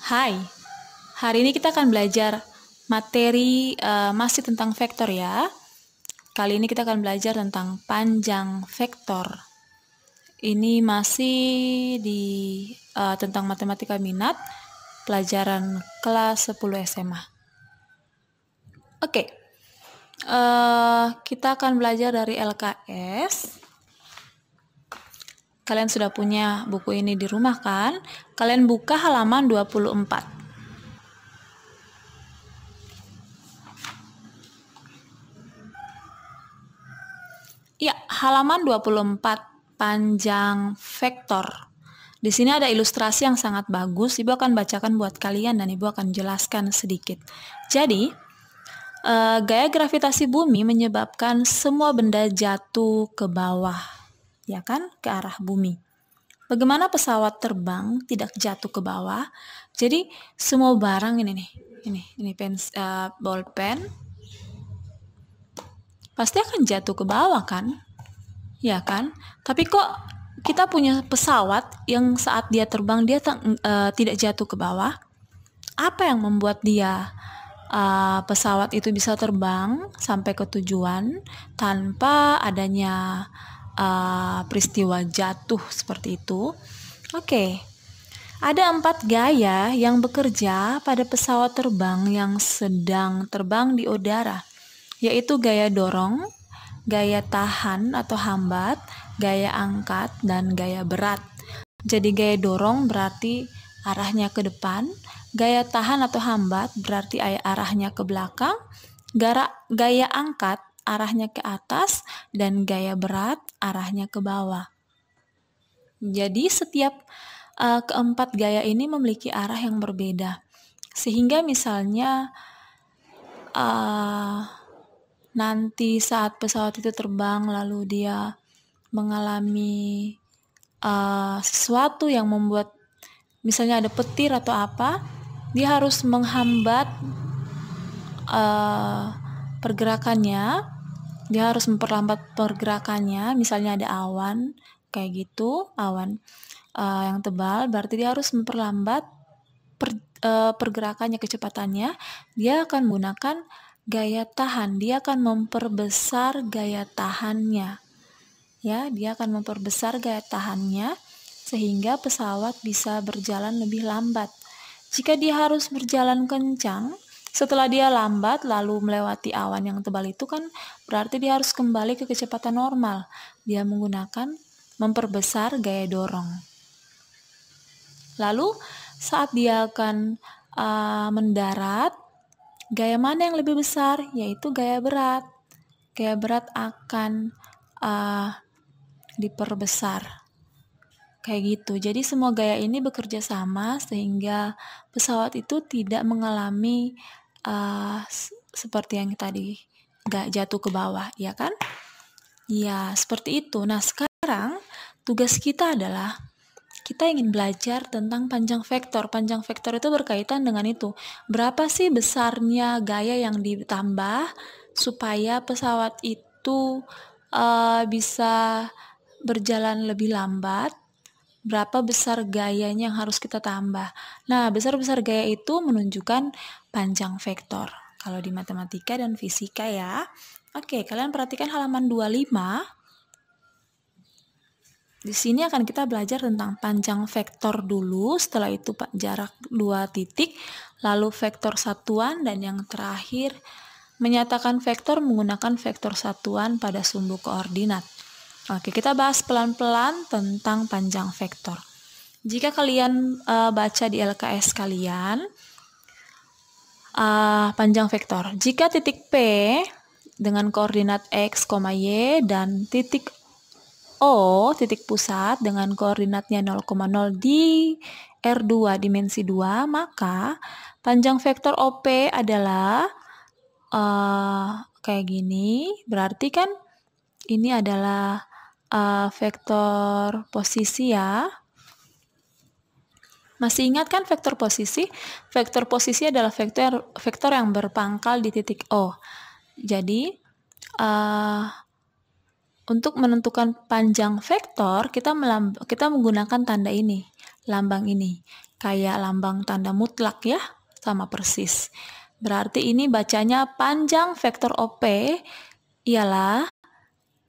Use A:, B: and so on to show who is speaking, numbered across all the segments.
A: Hai, hari ini kita akan belajar materi masih tentang vektor ya. Kali ini kita akan belajar tentang panjang vektor. Ini masih di tentang matematika minat, pelajaran kelas 10 SMA. Oke, kita akan belajar dari LKS. Kalian sudah punya buku ini di rumah kan? Kalian buka halaman 24. Ya, halaman 24 panjang vektor. Di sini ada ilustrasi yang sangat bagus. Ibu akan bacakan buat kalian dan Ibu akan jelaskan sedikit. Jadi, gaya gravitasi bumi menyebabkan semua benda jatuh ke bawah, ya kan, ke arah bumi. Bagaimana pesawat terbang tidak jatuh ke bawah? Jadi, semua barang ini bolpen pasti akan jatuh ke bawah kan? Ya kan? Tapi kok kita punya pesawat yang saat dia terbang dia tidak jatuh ke bawah? Apa yang membuat dia pesawat itu bisa terbang sampai ke tujuan tanpa adanya peristiwa jatuh seperti itu? Oke. Ada 4 gaya yang bekerja pada pesawat terbang yang sedang terbang di udara, yaitu gaya dorong, gaya tahan atau hambat, gaya angkat, dan gaya berat. Jadi gaya dorong berarti arahnya ke depan, gaya tahan atau hambat berarti arahnya ke belakang, gaya angkat arahnya ke atas, dan gaya berat arahnya ke bawah. Jadi setiap keempat gaya ini memiliki arah yang berbeda. Sehingga misalnya nanti saat pesawat itu terbang lalu dia mengalami sesuatu yang membuat misalnya ada petir atau apa, dia harus menghambat pergerakannya, dia harus memperlambat pergerakannya. Misalnya ada awan kayak gitu, awan yang tebal, berarti dia harus memperlambat pergerakannya, kecepatannya. Dia akan menggunakan gaya tahan, dia akan memperbesar gaya tahannya. Ya, dia akan memperbesar gaya tahannya sehingga pesawat bisa berjalan lebih lambat. Jika dia harus berjalan kencang, setelah dia lambat lalu melewati awan yang tebal itu kan berarti dia harus kembali ke kecepatan normal. Dia menggunakan memperbesar gaya dorong. Lalu saat dia akan mendarat, gaya mana yang lebih besar? Yaitu gaya berat. Gaya berat akan diperbesar. Kayak gitu. Jadi semua gaya ini bekerja sama sehingga pesawat itu tidak mengalami seperti yang tadi, gak jatuh ke bawah, ya kan? Ya, seperti itu. Nah, sekarang tugas kita adalah kita ingin belajar tentang panjang vektor. Panjang vektor itu berkaitan dengan itu. Berapa sih besarnya gaya yang ditambah supaya pesawat itu bisa berjalan lebih lambat? Berapa besar gayanya yang harus kita tambah? Nah, besar-besar gaya itu menunjukkan panjang vektor. Kalau di matematika dan fisika ya. Oke, kalian perhatikan halaman 25. Di sini akan kita belajar tentang panjang vektor dulu, setelah itu jarak 2 titik, lalu vektor satuan, dan yang terakhir menyatakan vektor menggunakan vektor satuan pada sumbu koordinat. Oke, kita bahas pelan-pelan tentang panjang vektor. Jika kalian baca di LKS kalian, panjang vektor. Jika titik P dengan koordinat X, Y, dan titik O, titik pusat dengan koordinatnya 0,0 di R2 dimensi 2, maka panjang vektor OP adalah kayak gini. Berarti kan ini adalah vektor posisi ya. Masih ingat kan vektor posisi? Vektor posisi adalah vektor yang berpangkal di titik O. Jadi untuk menentukan panjang vektor, kita menggunakan tanda ini, lambang ini. kayak lambang tanda mutlak ya, sama persis. Berarti ini bacanya panjang vektor OP ialah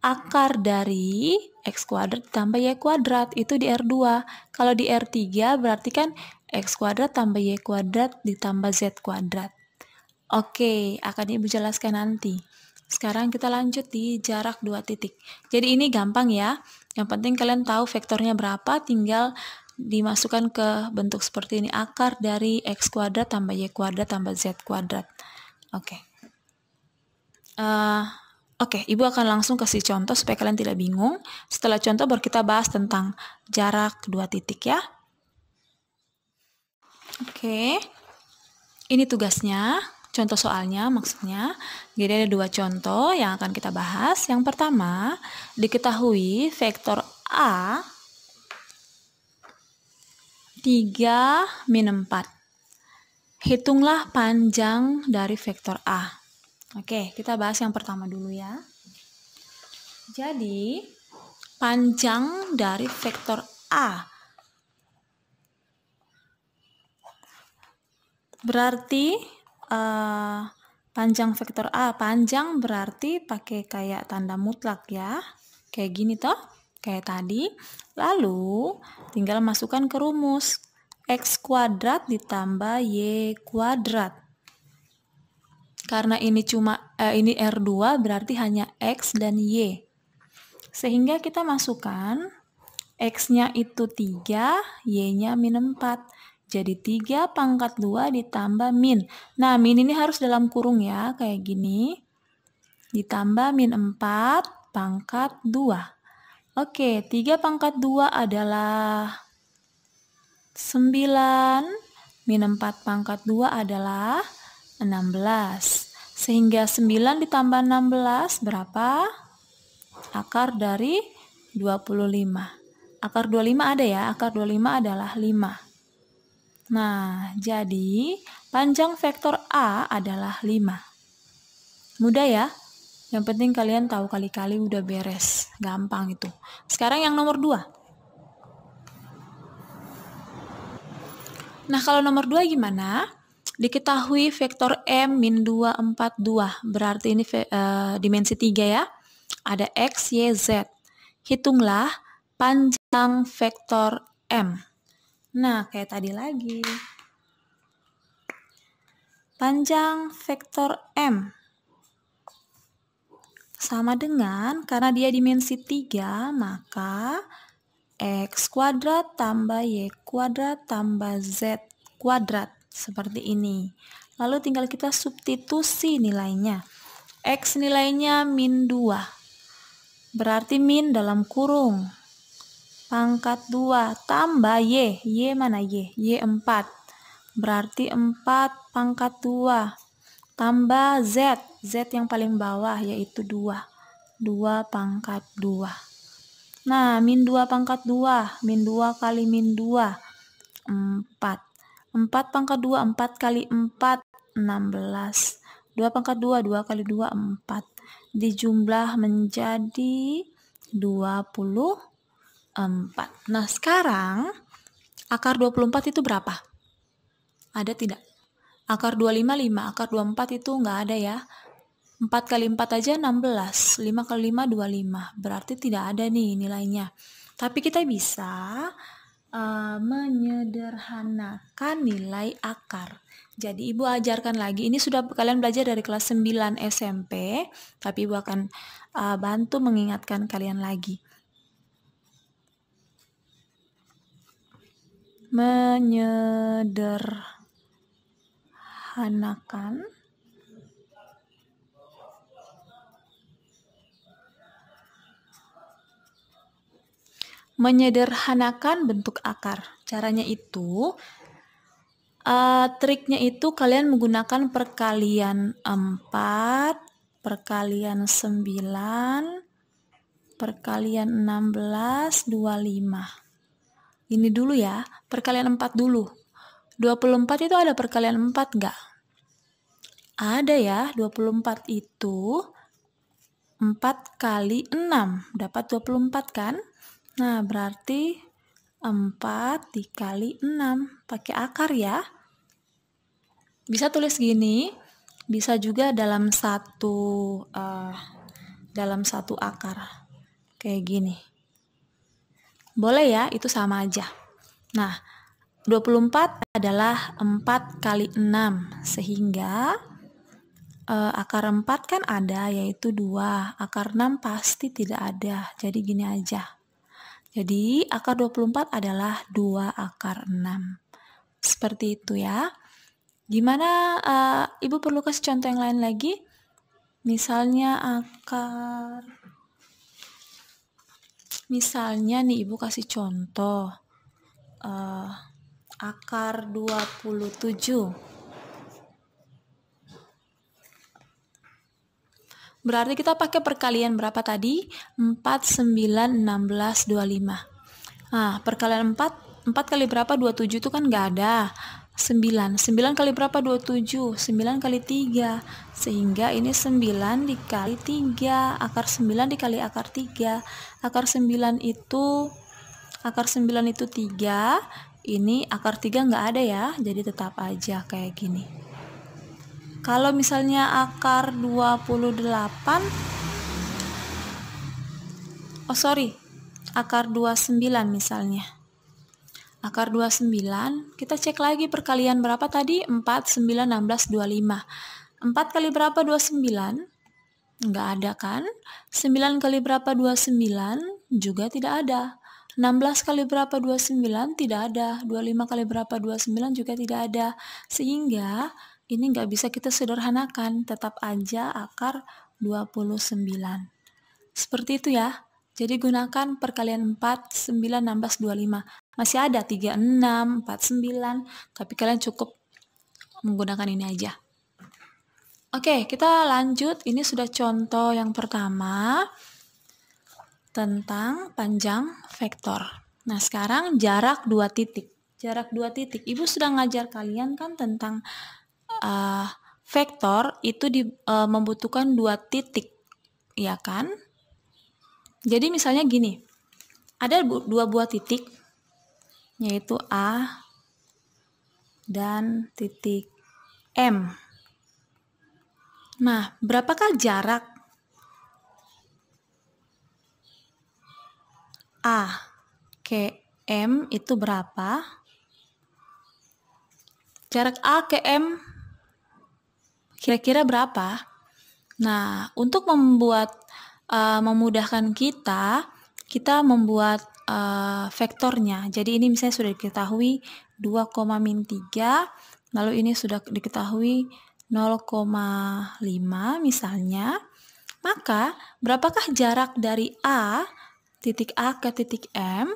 A: akar dari X kuadrat tambah Y kuadrat, itu di R2. Kalau di R3 berarti kan X kuadrat tambah Y kuadrat ditambah Z kuadrat. Oke, akan Ibu jelaskan nanti. Sekarang kita lanjut di jarak 2 titik. Jadi ini gampang ya. Yang penting kalian tahu vektornya berapa, tinggal dimasukkan ke bentuk seperti ini. Akar dari X kuadrat tambah Y kuadrat tambah Z kuadrat. Oke. Oke, Ibu akan langsung kasih contoh supaya kalian tidak bingung. Setelah contoh baru kita bahas tentang jarak 2 titik ya. Oke. Ini tugasnya. Contoh soalnya maksudnya, jadi ada 2 contoh yang akan kita bahas. Yang pertama, diketahui vektor A 3 min 4. Hitunglah panjang dari vektor A. Oke, kita bahas yang pertama dulu ya. Jadi, panjang dari vektor A berarti panjang vektor A, panjang berarti pakai kayak tanda mutlak ya, kayak gini toh, kayak tadi. Lalu tinggal masukkan ke rumus X kuadrat ditambah Y kuadrat. Karena ini ini R2 berarti hanya X dan Y, sehingga kita masukkan X-nya itu 3, Y-nya min 4. Jadi 3 pangkat 2 ditambah min. Nah, min ini harus dalam kurung ya, kayak gini. Ditambah min 4 pangkat 2. Oke, 3 pangkat 2 adalah 9. Min 4 pangkat 2 adalah 16. Sehingga 9 ditambah 16 berapa? Akar dari 25. Akar 25 ada ya, akar 25 adalah 5. Nah, jadi panjang vektor A adalah 5. Mudah ya? Yang penting kalian tahu kali-kali udah beres. Gampang itu. Sekarang yang nomor 2. Nah, kalau nomor 2 gimana? Diketahui vektor M min 2, 4, 2. Berarti ini dimensi 3 ya. Ada X, Y, Z. Hitunglah panjang vektor M. Nah, kayak tadi lagi. Panjang vektor M sama dengan, karena dia dimensi 3, maka X kuadrat tambah Y kuadrat tambah Z kuadrat. Seperti ini. Lalu tinggal kita substitusi nilainya. X nilainya min 2. Berarti min dalam kurung. Pangkat 2 tambah Y. Y mana Y? Y 4. Berarti 4 pangkat 2. Tambah Z. Z yang paling bawah yaitu 2. 2 pangkat 2. Nah, min 2 pangkat 2. Min 2 kali min 2. 4. 4 pangkat 2. 4 kali 4. 16. 2 pangkat 2. 2 kali 2. 4. Dijumlah menjadi 24. Nah, sekarang akar 24 itu berapa? Ada tidak? Akar 25, 5. Akar 24 itu nggak ada ya. 4 kali 4 aja 16. 5 kali 5, 25. Berarti tidak ada nih nilainya. Tapi kita bisa menyederhanakan nilai akar. Jadi Ibu ajarkan lagi. Ini sudah kalian belajar dari kelas 9 SMP. Tapi Ibu akan bantu mengingatkan kalian lagi. Menyederhanakan bentuk akar. Caranya itu triknya itu kalian menggunakan perkalian 4, perkalian 9, perkalian 16, 25. Ini dulu ya, perkalian 4 dulu. 24 itu ada perkalian 4 enggak? Ada ya, 24 itu 4 kali 6, dapat 24 kan? Nah, berarti 4 dikali 6. Pakai akar ya. Bisa tulis gini, bisa juga dalam satu akar. Kayak gini. Boleh ya, itu sama aja. Nah, 24 adalah 4 kali 6. Sehingga akar 4 kan ada, yaitu 2. Akar 6 pasti tidak ada. Jadi gini aja. Jadi akar 24 adalah 2 akar 6. Seperti itu ya. Gimana Ibu perlu kasih contoh yang lain lagi? Misalnya nih Ibu kasih contoh akar 27. Berarti kita pakai perkalian berapa tadi? 4, 9, 16, 25. Nah, perkalian 4 kali berapa? 27 itu kan nggak ada. 9 kali berapa? 27. 9 kali 3. Sehingga ini 9 dikali 3. Akar 9 dikali akar 3. Akar 9 itu 3. Ini akar 3 nggak ada ya. Jadi tetap aja kayak gini. Kalau misalnya akar 28, akar 29 misalnya. Akar 29, kita cek lagi perkalian berapa tadi? 4, 9, 16, 25. 4 kali berapa 29? Nggak ada kan? 9 kali berapa 29? Juga tidak ada. 16 kali berapa 29? Tidak ada. 25 kali berapa 29? Juga tidak ada. Sehingga ini nggak bisa kita sederhanakan, tetap aja akar 29. Seperti itu ya. Jadi gunakan perkalian 4, 9, 16, 25. Masih ada 36, 49, tapi kalian cukup menggunakan ini aja. Oke, kita lanjut. Ini sudah contoh yang pertama tentang panjang vektor. Nah, sekarang jarak 2 titik. Jarak 2 titik. Ibu sudah ngajar kalian kan tentang vektor itu membutuhkan 2 titik, ya kan? Jadi misalnya gini, ada 2 buah titik, yaitu A dan titik M. Nah, berapakah jarak A ke M itu berapa? Jarak A ke M kira-kira berapa? Nah, untuk memudahkan kita membuat vektornya. Jadi ini misalnya sudah diketahui 2,-3, lalu ini sudah diketahui 0,5 misalnya. Maka, berapakah jarak dari titik A ke titik M?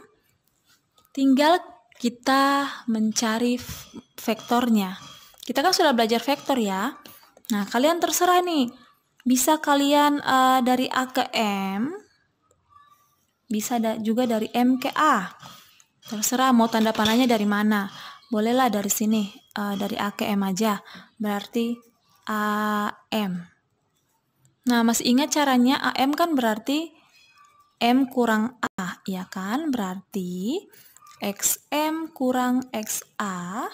A: Tinggal kita mencari vektornya. Kita kan sudah belajar vektor ya. Nah, kalian terserah nih. Bisa kalian dari A ke M, bisa juga dari M ke A. Terserah mau tanda panahnya dari mana. Bolehlah dari sini, dari A ke M aja. Berarti AM. Nah, masih ingat caranya? AM kan berarti M kurang A, ya kan? Berarti XM kurang XA,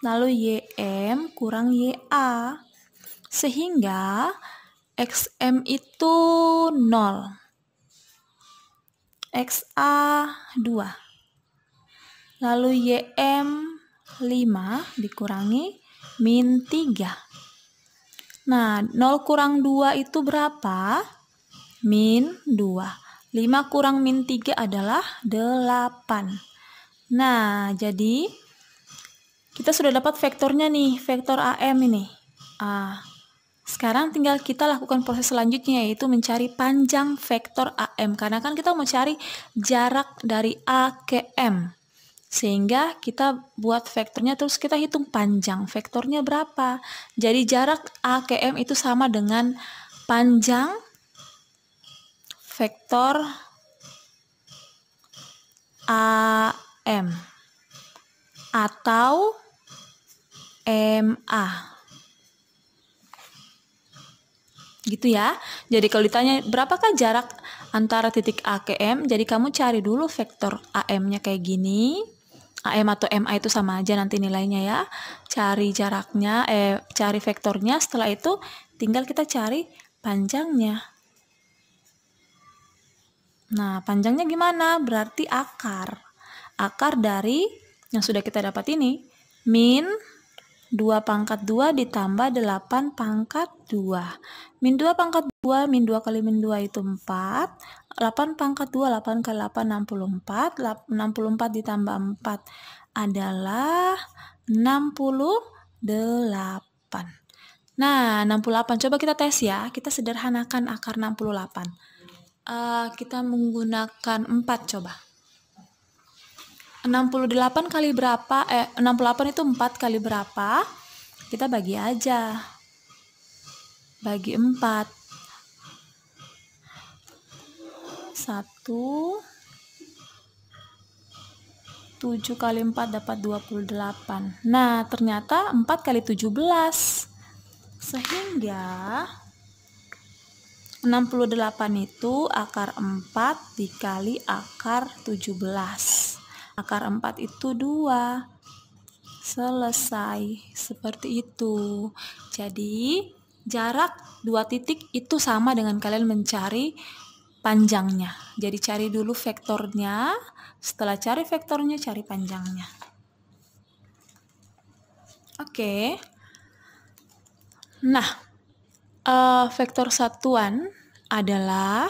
A: lalu YM kurang YA. Sehingga XM itu 0, XA 2, lalu YM 5 dikurangi min 3. Nah, 0 kurang 2 itu berapa? Min 2. 5 kurang min 3 adalah 8. Nah, jadi kita sudah dapat vektornya nih, vektor AM ini. Sekarang tinggal kita lakukan proses selanjutnya, yaitu mencari panjang vektor AM. Karena kan kita mau cari jarak dari A ke M. Sehingga kita buat vektornya, terus kita hitung panjang vektornya berapa. Jadi jarak A ke M itu sama dengan panjang vektor AM atau MA. Gitu ya. Jadi kalau ditanya berapakah jarak antara titik A ke M. Jadi kamu cari dulu vektor AM-nya kayak gini. AM atau MA itu sama aja nanti nilainya ya. Cari jaraknya, cari vektornya. Setelah itu tinggal kita cari panjangnya. Nah, panjangnya gimana? Berarti akar. Akar dari yang sudah kita dapat ini. Min 2 pangkat 2 ditambah 8 pangkat 2. Min 2 pangkat 2, min 2 kali min 2 itu 4. 8 pangkat 2, 8 kali 8, 64. 64 ditambah 4 adalah 68. Nah, 68. Coba kita tes ya. Kita sederhanakan akar 68. Kita menggunakan 4 coba. 68 kali berapa? 68 itu 4 kali berapa? Kita bagi aja. Bagi 4. 1. 7 kali 4 dapat 28. Nah, ternyata 4 kali 17. Sehingga 68 itu akar 4 dikali akar 17. Akar 4 itu 2. Selesai. Seperti itu. Jadi, jarak 2 titik itu sama dengan kalian mencari panjangnya. Jadi, cari dulu vektornya. Setelah cari vektornya, cari panjangnya. Oke. Nah, vektor satuan adalah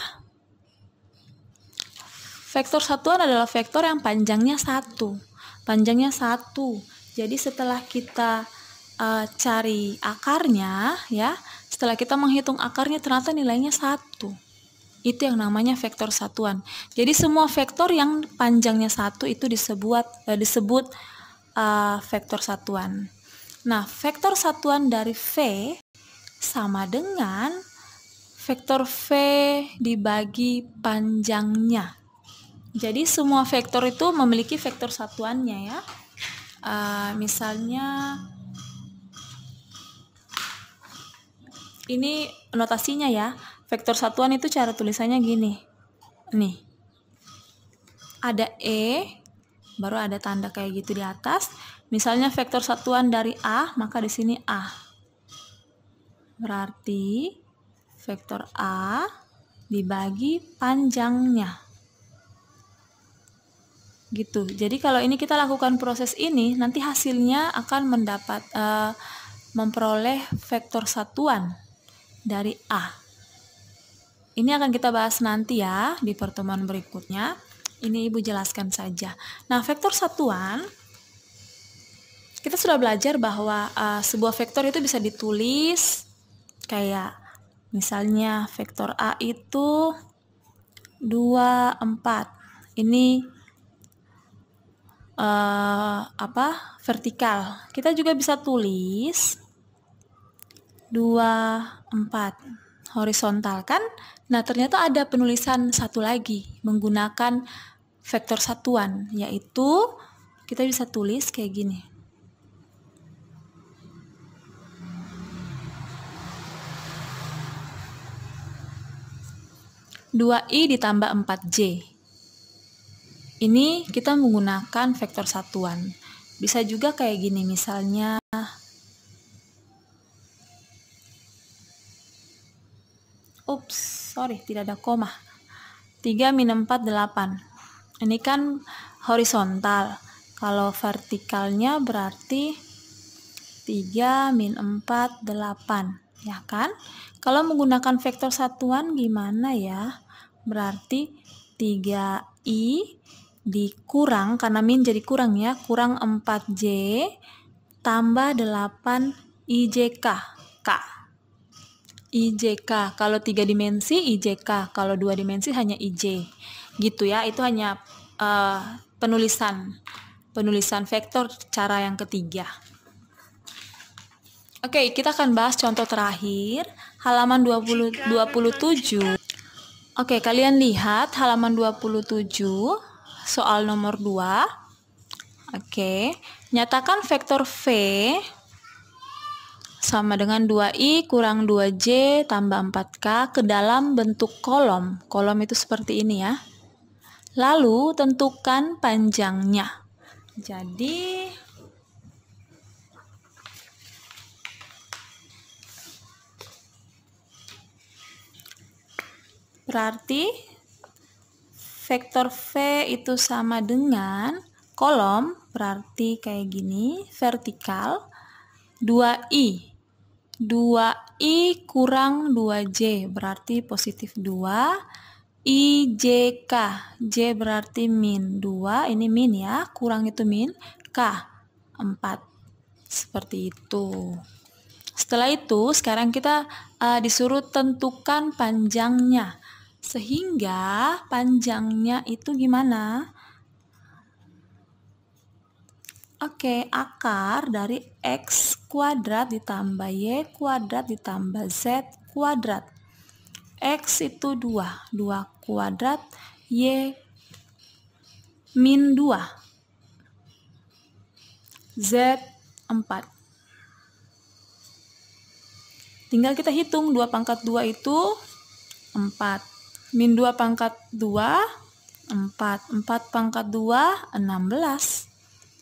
A: vektor yang panjangnya 1. Panjangnya 1. Jadi setelah kita cari akarnya ya, setelah kita menghitung akarnya ternyata nilainya 1. Itu yang namanya vektor satuan. Jadi semua vektor yang panjangnya 1 itu disebut vektor satuan. Nah, vektor satuan dari V sama dengan vektor V dibagi panjangnya. Jadi semua vektor itu memiliki vektor satuannya ya. Misalnya ini notasinya ya. Vektor satuan itu cara tulisannya gini. Nih. Ada E, baru ada tanda kayak gitu di atas. Misalnya vektor satuan dari A, maka di sini A. Berarti vektor A dibagi panjangnya. Gitu. Jadi kalau ini kita lakukan proses ini, nanti hasilnya akan memperoleh vektor satuan dari A. Ini akan kita bahas nanti ya di pertemuan berikutnya. Ini Ibu jelaskan saja. Nah, vektor satuan, kita sudah belajar bahwa sebuah vektor itu bisa ditulis kayak misalnya vektor A itu 2, 4. Ini vertikal. Kita juga bisa tulis 2, 4 horizontal kan? Nah, ternyata ada penulisan satu lagi menggunakan vektor satuan, yaitu kita bisa tulis kayak gini. (2i ditambah 4j). Ini kita menggunakan vektor satuan. Bisa juga kayak gini, misalnya tidak ada koma. 3 min 4, 8. Ini kan horizontal. Kalau vertikalnya berarti 3 min 4, 8. Ya kan? Kalau menggunakan vektor satuan gimana ya? Berarti 3i dikurang, karena min jadi kurang ya, kurang 4j tambah 8 ijk. IJK, kalau 3 dimensi IJK, kalau 2 dimensi hanya IJ. Gitu ya, itu hanya penulisan vektor cara yang ketiga. Oke, kita akan bahas contoh terakhir, halaman 27. Oke, kalian lihat halaman 27, soal nomor 2. Oke, nyatakan vektor V sama dengan 2I kurang 2J tambah 4K ke dalam bentuk kolom. Kolom itu seperti ini ya. Lalu tentukan panjangnya. Jadi berarti vektor V itu sama dengan kolom, berarti kayak gini, vertikal, 2I. 2I kurang 2J, berarti positif 2. IJK, J berarti min 2, ini min ya, kurang itu min, K 4. Seperti itu. Setelah itu, sekarang kita disuruh tentukan panjangnya. Sehingga panjangnya itu gimana? Oke, akar dari X kuadrat ditambah Y kuadrat ditambah Z kuadrat. X itu 2, 2 kuadrat, Y min 2, Z 4. Tinggal kita hitung 2 pangkat 2 itu 4. Min 2 pangkat 2, 4. 4 pangkat 2, 16.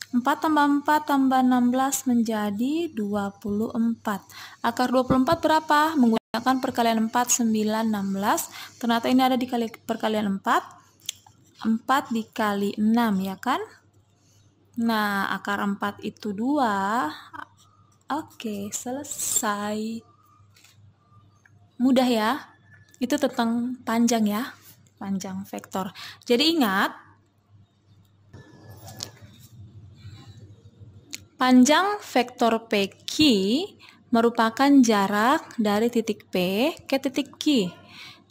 A: 4 tambah 4 tambah 16 menjadi 24. Akar 24 berapa? Menggunakan perkalian 4, 9, 16. Ternyata ini ada dikali perkalian 4. 4 dikali 6 ya kan? Nah, akar 4 itu 2. Oke, selesai. Mudah ya? Itu tentang panjang ya, panjang vektor. Jadi ingat, panjang vektor PQ merupakan jarak dari titik P ke titik Q.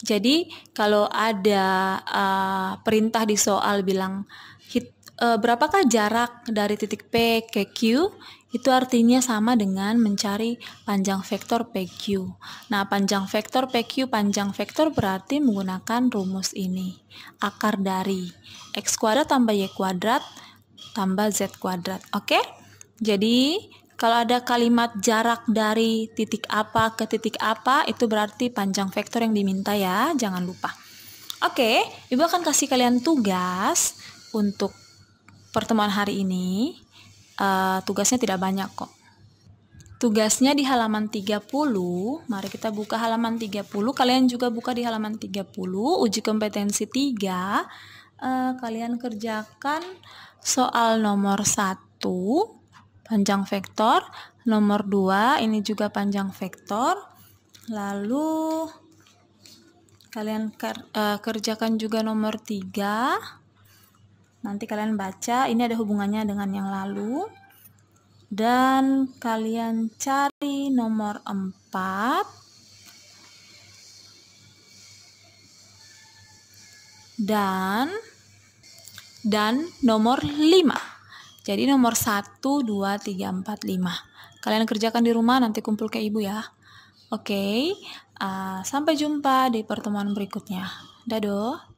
A: Jadi kalau ada perintah di soal bilang berapakah jarak dari titik P ke Q, itu artinya sama dengan mencari panjang vektor PQ. Nah, panjang vektor PQ, panjang vektor berarti menggunakan rumus ini. Akar dari X kuadrat tambah Y kuadrat tambah Z kuadrat. Oke? Jadi, kalau ada kalimat jarak dari titik apa ke titik apa, itu berarti panjang vektor yang diminta ya, jangan lupa. Oke, Ibu akan kasih kalian tugas untuk pertemuan hari ini. Tugasnya tidak banyak kok. Tugasnya di halaman 30. Mari kita buka halaman 30. Kalian juga buka di halaman 30. Uji kompetensi 3. Kalian kerjakan soal nomor 1. Panjang vektor. Nomor 2. Ini juga panjang vektor. Lalu kalian kerjakan juga nomor 3. Nanti kalian baca, ini ada hubungannya dengan yang lalu. Dan kalian cari nomor 4. Dan nomor 5. Jadi nomor 1, 2, 3, 4, 5. Kalian kerjakan di rumah, nanti kumpul ke ibu ya. Oke, sampai jumpa di pertemuan berikutnya. Dadah.